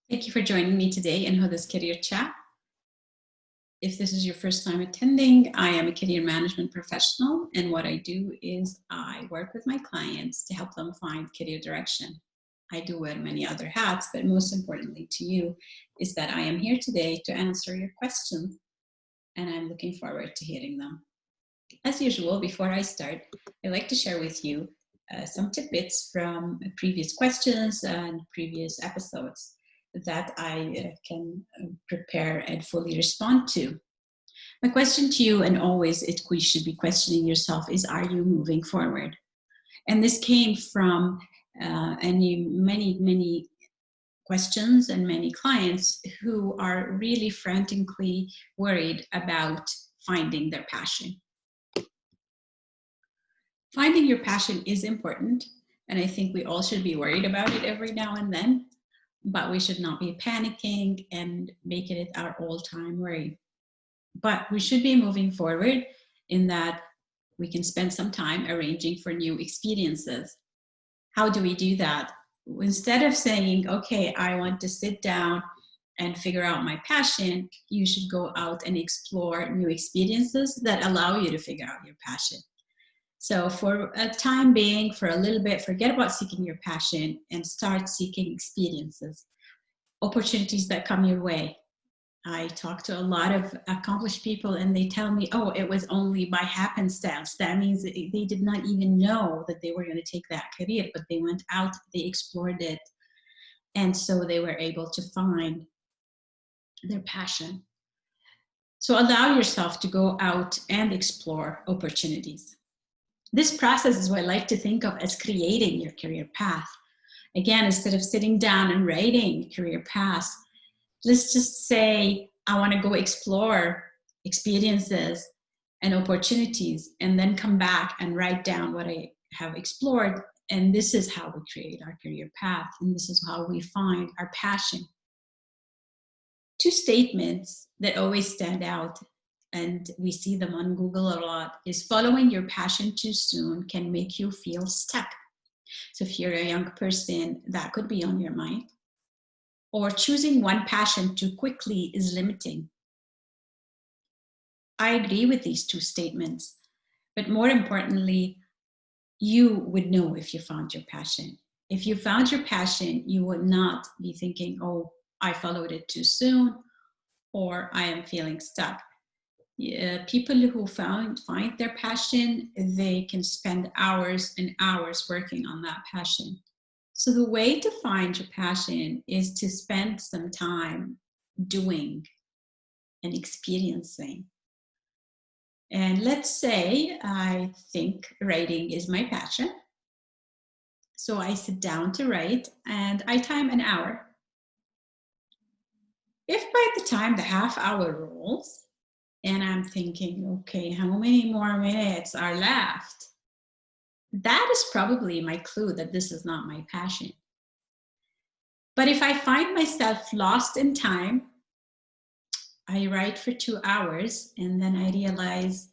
Thank you for joining me today in Hoda's Career Chat. If this is your first time attending, I am a career management professional, and what I do is I work with my clients to help them find career direction. I do wear many other hats, but most importantly to you is that I am here today to answer your questions, and I'm looking forward to hearing them. As usual, before I start, I'd like to share with you some tidbits from previous questions and previous episodes that I can prepare and fully respond to. My question to you, and always we should be questioning yourself, is: are you moving forward? And this came from many questions and many clients who are really frantically worried about finding their passion. Finding your passion is important, and I think we all should be worried about it every now and then, but we should not be panicking and making it our all-time worry. But we should be moving forward in that we can spend some time arranging for new experiences. How do we do that? Instead of saying, okay, I want to sit down and figure out my passion, you should go out and explore new experiences that allow you to figure out your passion. So for a time being, for a little bit, forget about seeking your passion and start seeking experiences, opportunities that come your way. I talk to a lot of accomplished people and they tell me, oh, it was only by happenstance. That means they did not even know that they were going to take that career, but they went out, they explored it, and so they were able to find their passion. So allow yourself to go out and explore opportunities. This process is what I like to think of as creating your career path. Again, instead of sitting down and writing career paths, let's just say, I want to go explore experiences and opportunities, and then come back and write down what I have explored. And this is how we create our career path, and this is how we find our passion. Two statements that always stand out, and we see them on Google a lot, is following your passion too soon can make you feel stuck. So if you're a young person, that could be on your mind. Or choosing one passion too quickly is limiting. I agree with these two statements, but more importantly, you would know if you found your passion. If you found your passion, you would not be thinking, oh, I followed it too soon, or I am feeling stuck. People who find their passion, they can spend hours and hours working on that passion. So the way to find your passion is to spend some time doing and experiencing. And let's say I think writing is my passion. So I sit down to write and I time an hour. If by the time the half hour rolls and I'm thinking, okay, how many more minutes are left? That is probably my clue that this is not my passion. But if I find myself lost in time, I write for 2 hours and then I realize,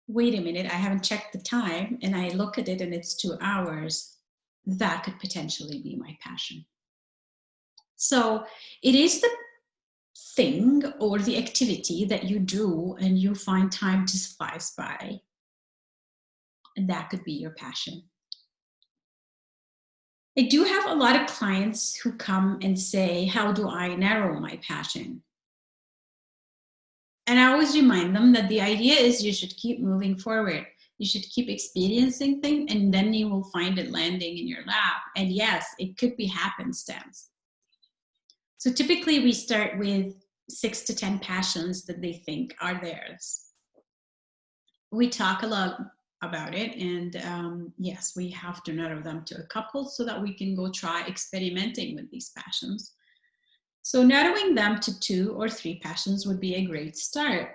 wait a minute, I haven't checked the time, and I look at it and it's 2 hours. That could potentially be my passion. So it is the thing or the activity that you do and you find time just flies by. And that could be your passion. I do have a lot of clients who come and say, how do I narrow my passion? And I always remind them that the idea is you should keep moving forward. You should keep experiencing things, and then you will find it landing in your lap. And yes, it could be happenstance. So typically we start with 6 to 10 passions that they think are theirs. We talk a lot about it, and yes, we have to narrow them to a couple so that we can go try experimenting with these passions. So narrowing them to 2 or 3 passions would be a great start.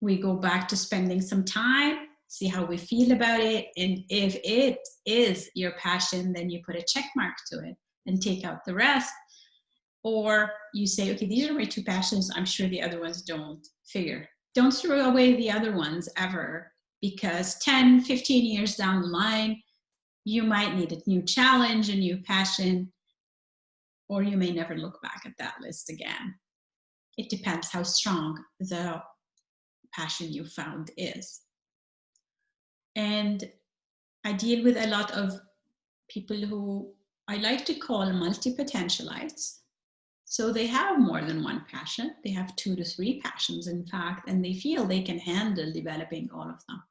We go back to spending some time, see how we feel about it, and if it is your passion, then you put a check mark to it and take out the rest. Or you say, okay, these are my 2 passions, I'm sure the other ones don't figure. Don't throw away the other ones ever, because 10, 15 years down the line, you might need a new challenge, a new passion, or you may never look back at that list again. It depends how strong the passion you found is. And I deal with a lot of people who I like to call multi-potentialites. So they have more than one passion. They have 2 to 3 passions, in fact, and they feel they can handle developing all of them.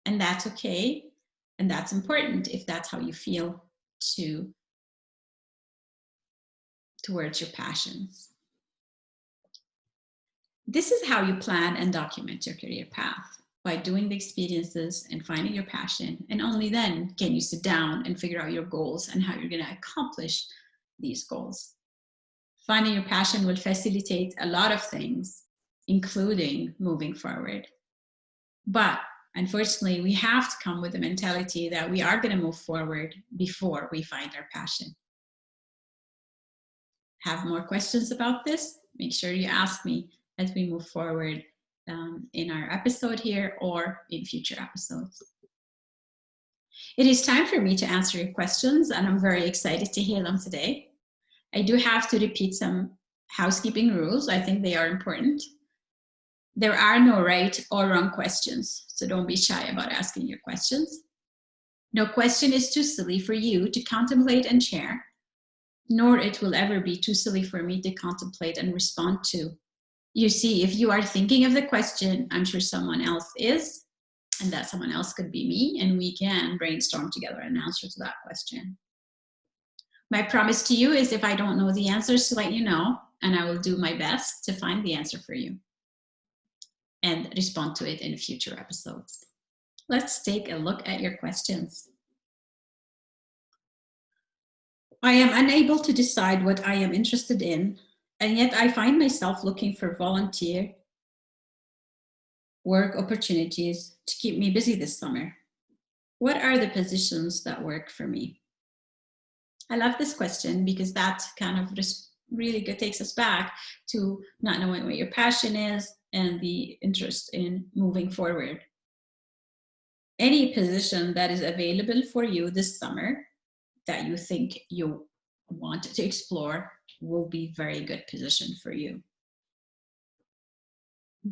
And that's okay. And that's important if that's how you feel towards your passions. This is how you plan and document your career path, by doing the experiences and finding your passion. And only then can you sit down and figure out your goals and how you're going to accomplish these goals. Finding your passion will facilitate a lot of things, including moving forward. But unfortunately, we have to come with the mentality that we are going to move forward before we find our passion. Have more questions about this? Make sure you ask me as we move forward in our episode here or in future episodes. It is time for me to answer your questions, and I'm very excited to hear them today. I do have to repeat some housekeeping rules. I think they are important. There are no right or wrong questions, so don't be shy about asking your questions. No question is too silly for you to contemplate and share, nor it will ever be too silly for me to contemplate and respond to. You see, if you are thinking of the question, I'm sure someone else is, and that someone else could be me, and we can brainstorm together an answer to that question. My promise to you is if I don't know the answers, to let you know, and I will do my best to find the answer for you and respond to it in future episodes. Let's take a look at your questions. I am unable to decide what I am interested in, and yet I find myself looking for volunteer work opportunities to keep me busy this summer. What are the positions that work for me? I love this question because that kind of just really good takes us back to not knowing what your passion is and the interest in moving forward. Any position that is available for you this summer that you think you want to explore will be a very good position for you.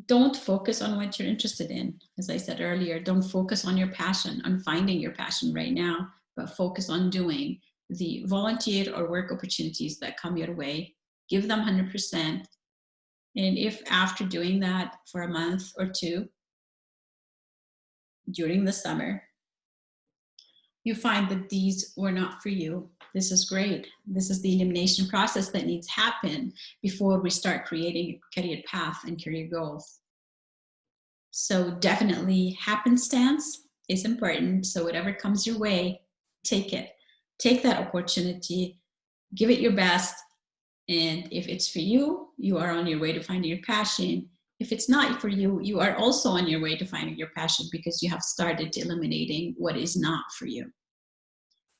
Don't focus on what you're interested in. As I said earlier, don't focus on your passion, on finding your passion right now, but focus on doing the volunteer or work opportunities that come your way. Give them 100%. And if after doing that for a month or two during the summer, you find that these were not for you, this is great. This is the elimination process that needs to happen before we start creating a career path and career goals. So definitely happenstance is important. So whatever comes your way, take it. Take that opportunity, give it your best. And if it's for you, you are on your way to finding your passion. If it's not for you, you are also on your way to finding your passion because you have started eliminating what is not for you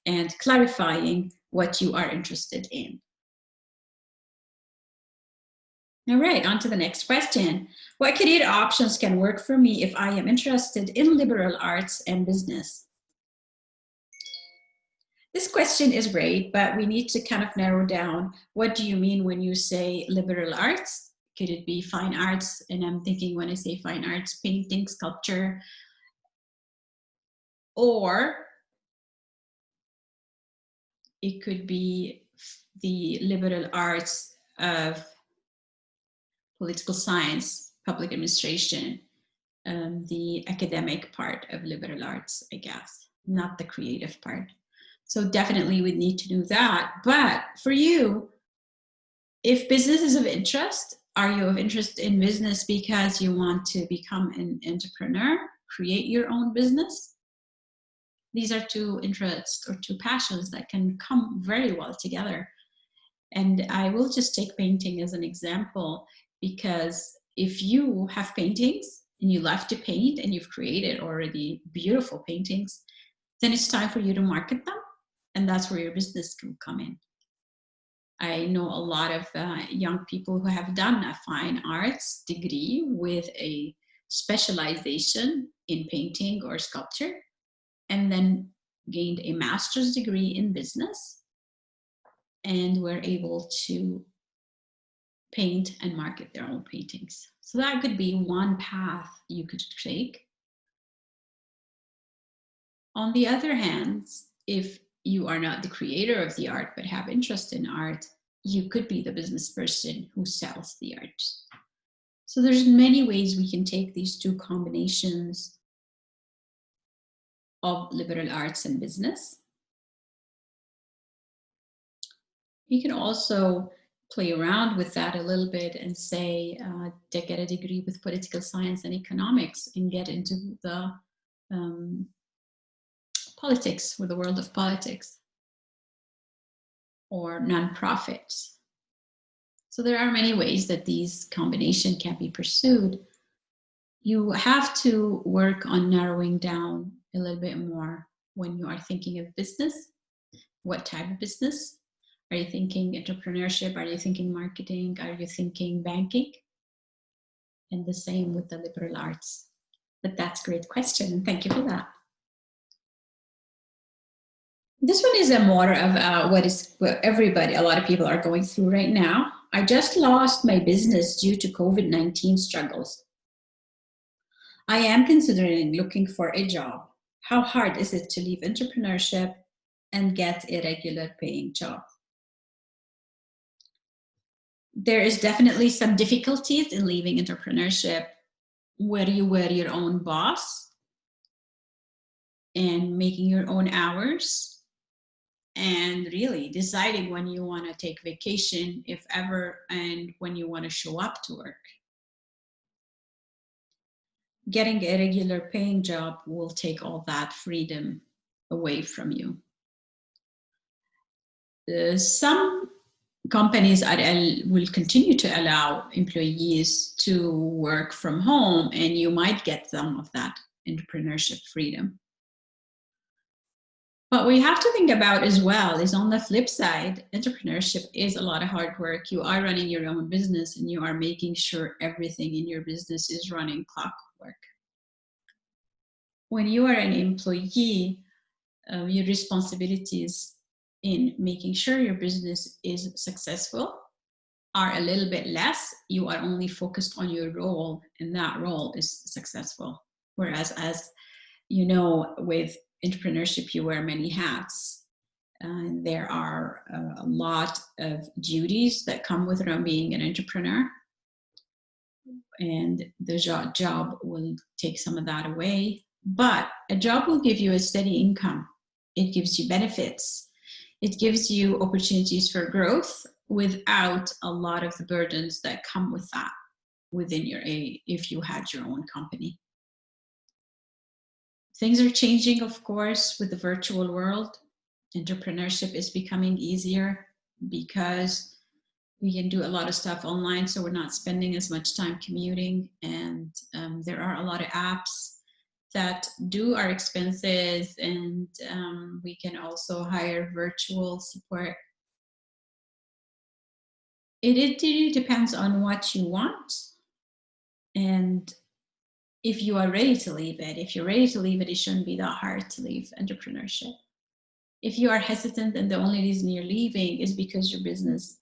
and clarifying what you are interested in. All right, on to the next question. What career options can work for me if I am interested in liberal arts and business? This question is great, but we need to kind of narrow down, what do you mean when you say liberal arts? Could it be fine arts? And I'm thinking when I say fine arts, painting, sculpture, or it could be the liberal arts of political science, public administration, the academic part of liberal arts, I guess, not the creative part. So definitely we need to do that. But for you, if business is of interest, are you of interest in business because you want to become an entrepreneur, create your own business? These are two interests or two passions that can come very well together. And I will just take painting as an example, because if you have paintings and you love to paint and you've created already beautiful paintings, then it's time for you to market them. And that's where your business can come in. I know a lot of young people who have done a fine arts degree with a specialization in painting or sculpture, and then gained a master's degree in business. and were able to paint and market their own paintings. So that could be one path you could take. On the other hand, if you are not the creator of the art but have interest in art, you could be the business person who sells the art. So there's many ways we can take these two combinations of liberal arts and business. You can also play around with that a little bit and say, to get a degree with political science and economics and get into the politics, with the world of politics, or nonprofits. So there are many ways that these combination can be pursued. You have to work on narrowing down a little bit more when you are thinking of business. What type of business? Are you thinking entrepreneurship? Are you thinking marketing? Are you thinking banking? And the same with the liberal arts. But that's a great question, and thank you for that. This one is a more of what a lot of people are going through right now. I just lost my business due to COVID-19 struggles. I am considering looking for a job. How hard is it to leave entrepreneurship and get a regular paying job? There is definitely some difficulties in leaving entrepreneurship where you were your own boss and making your own hours and really deciding when you want to take vacation, if ever, and when you want to show up to work. Getting a regular paying job will take all that freedom away from you. Some companies will continue to allow employees to work from home, and you might get some of that entrepreneurship freedom. What we have to think about as well is, on the flip side, entrepreneurship is a lot of hard work. You are running your own business and you are making sure everything in your business is running clockwork. When you are an employee, your responsibilities in making sure your business is successful are a little bit less. You are only focused on your role, and that role is successful. Whereas, as you know, with entrepreneurship, you wear many hats. There are a lot of duties that come with being an entrepreneur, and the job will take some of that away. But a job will give you a steady income. It gives you benefits. It gives you opportunities for growth without a lot of the burdens that come with that if you had your own company. Things are changing, of course, with the virtual world. Entrepreneurship is becoming easier because we can do a lot of stuff online, so we're not spending as much time commuting. And there are a lot of apps that do our expenses, and we can also hire virtual support. It really depends on what you want, and if you are ready to leave it. If you're ready to leave it, it shouldn't be that hard to leave entrepreneurship. If you are hesitant and the only reason you're leaving is because your business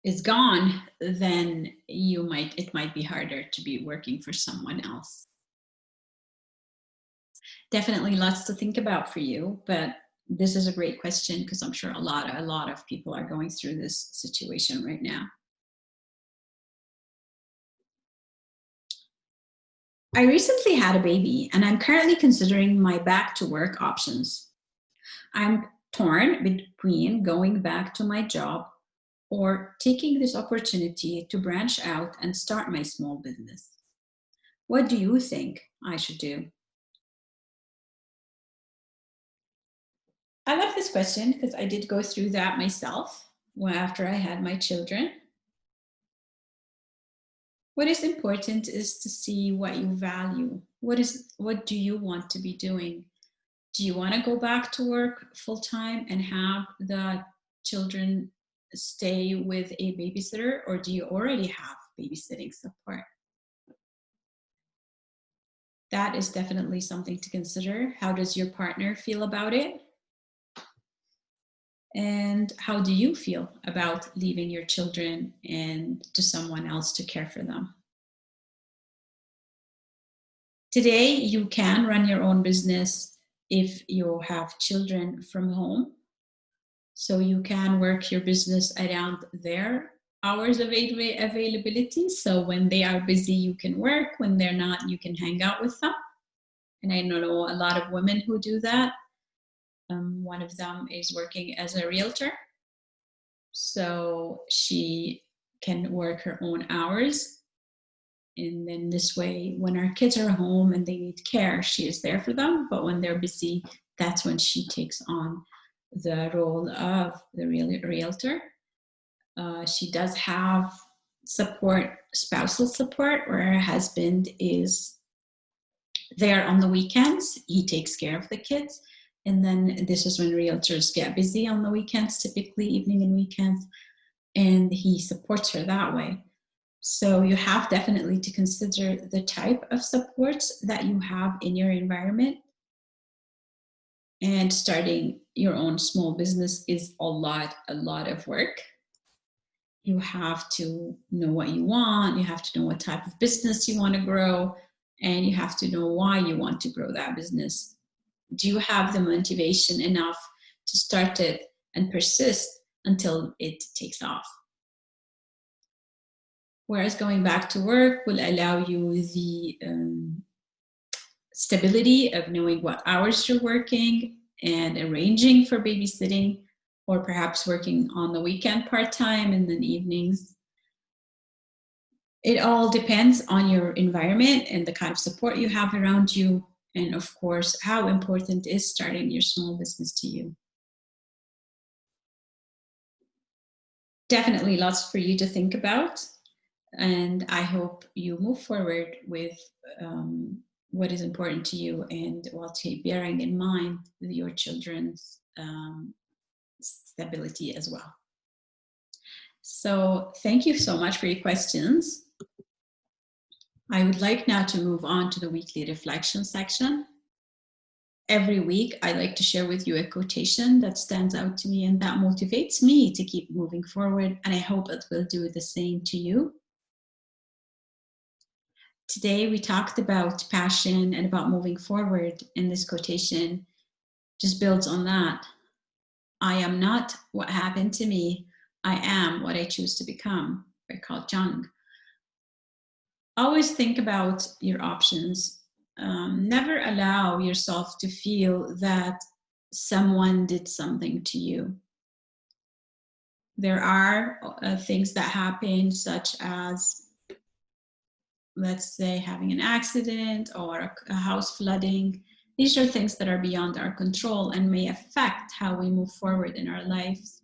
is gone, then it might be harder to be working for someone else. Definitely lots to think about for you, but this is a great question because I'm sure a lot of people are going through this situation right now. I recently had a baby and I'm currently considering my back to work options. I'm torn between going back to my job or taking this opportunity to branch out and start my small business. What do you think I should do? I love this question because I did go through that myself after I had my children. What is important is to see what you value. What do you want to be doing? Do you want to go back to work full time and have the children stay with a babysitter, or do you already have babysitting support? That is definitely something to consider. How does your partner feel about it? And how do you feel about leaving your children and to someone else to care for them? Today, you can run your own business if you have children from home. So you can work your business around their hours of availability. So when they are busy, you can work. When they're not, you can hang out with them. And I know a lot of women who do that. One of them is working as a realtor. So she can work her own hours. And then this way, when our kids are home and they need care, she is there for them. But when they're busy, that's when she takes on the role of the realtor. She does have support, spousal support, where her husband is there on the weekends. He takes care of the kids. And then this is when realtors get busy on the weekends, typically evening and weekends, and he supports her that way. So you have definitely to consider the type of supports that you have in your environment. And starting your own small business is a lot of work. You have to know what you want, you have to know what type of business you want to grow, and you have to know why you want to grow that business. Do you have the motivation enough to start it and persist until it takes off? Whereas going back to work will allow you the stability of knowing what hours you're working and arranging for babysitting, or perhaps working on the weekend part-time and then evenings. It all depends on your environment and the kind of support you have around you, and of course, how important is starting your small business to you. Definitely lots for you to think about, and I hope you move forward with what is important to you, and while bearing in mind your children's stability as well. So thank you so much for your questions. I would like now to move on to the weekly reflection section. Every week, I like to share with you a quotation that stands out to me and that motivates me to keep moving forward, and I hope it will do the same to you. Today, we talked about passion and about moving forward, and this quotation just builds on that. I am not what happened to me. I am what I choose to become, by Carl Jung. Always think about your options. Never allow yourself to feel that someone did something to you. There are things that happen, such as, let's say, having an accident or a house flooding. These are things that are beyond our control and may affect how we move forward in our lives.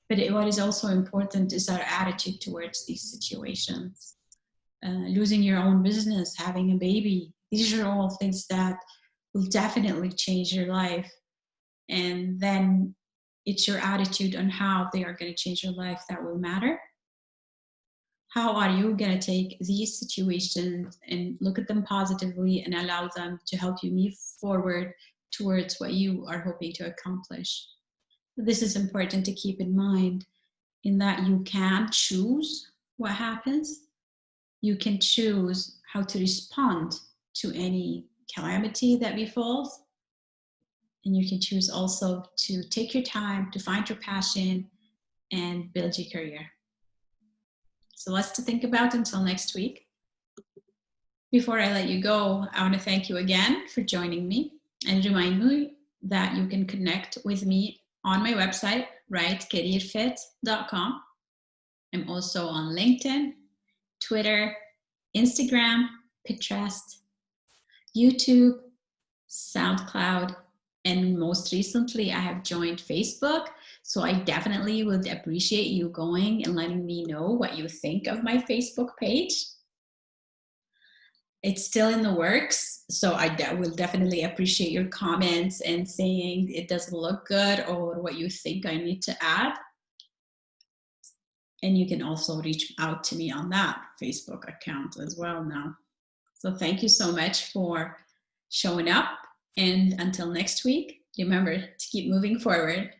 But what is also important is our attitude towards these situations. Losing your own business, having a baby, these are all things that will definitely change your life. And then it's your attitude on how they are going to change your life that will matter. How are you going to take these situations and look at them positively and allow them to help you move forward towards what you are hoping to accomplish? This is important to keep in mind, in that you can choose what happens. You can choose how to respond to any calamity that befalls. And you can choose also to take your time to find your passion and build your career. So lots to think about until next week. Before I let you go, I want to thank you again for joining me and remind you that you can connect with me on my website, rightcareerfit.com. I'm also on LinkedIn, Twitter, Instagram, Pinterest, YouTube, SoundCloud, and most recently I have joined Facebook. So I definitely would appreciate you going and letting me know what you think of my Facebook page. It's still in the works, so I will definitely appreciate your comments and saying it doesn't look good or what you think I need to add. And you can also reach out to me on that Facebook account as well now. So thank you so much for showing up. And until next week, remember to keep moving forward.